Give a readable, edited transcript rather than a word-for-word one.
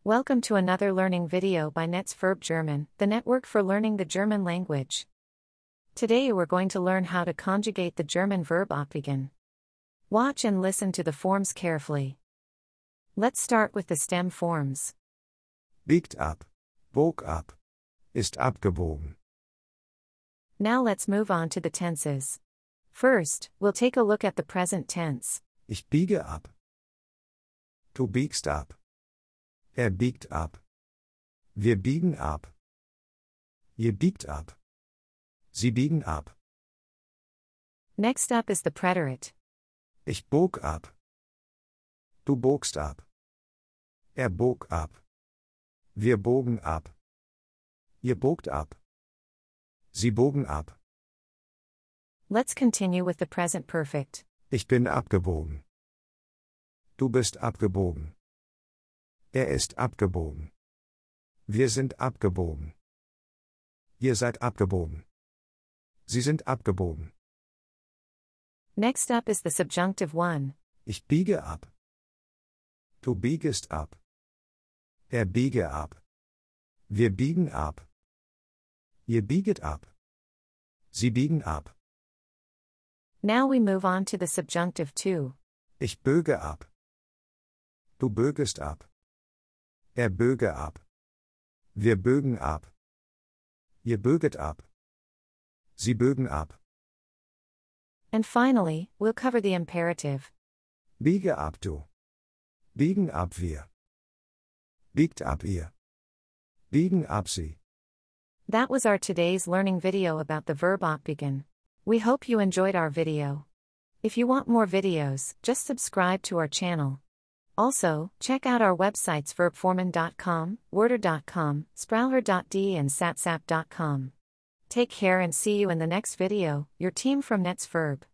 Welcome to another learning video by Netz Verb German, the network for learning the German language. Today we're going to learn how to conjugate the German verb abbiegen. Watch and listen to the forms carefully. Let's start with the stem forms. Biegt ab, bog ab, ist abgebogen. Now let's move on to the tenses. First, we'll take a look at the present tense. Ich biege ab. Du biegst ab. Er biegt ab. Wir biegen ab. Ihr biegt ab. Sie biegen ab. Next up is the preterite. Ich bog ab. Du bogst ab. Er bog ab. Wir bogen ab. Ihr bogt ab. Sie bogen ab. Let's continue with the present perfect. Ich bin abgebogen. Du bist abgebogen. Er ist abgebogen. Wir sind abgebogen. Ihr seid abgebogen. Sie sind abgebogen. Next up is the subjunctive one. Ich biege ab. Du biegest ab. Er biege ab. Wir biegen ab. Ihr bieget ab. Sie biegen ab. Now we move on to the subjunctive two. Ich böge ab. Du bögest ab. Er böge ab. Wir bögen ab. Ihr böget ab. Sie bögen ab. And finally, we'll cover the imperative. Biege ab du. Biegen ab wir. Biegt ab ihr. Biegen ab sie. That was our today's learning video about the verb abbiegen. We hope you enjoyed our video. If you want more videos, just subscribe to our channel. Also, check out our websites verbformen.com, worder.com, sprauher.de and satsap.com. Take care and see you in the next video, your team from Netz Verb.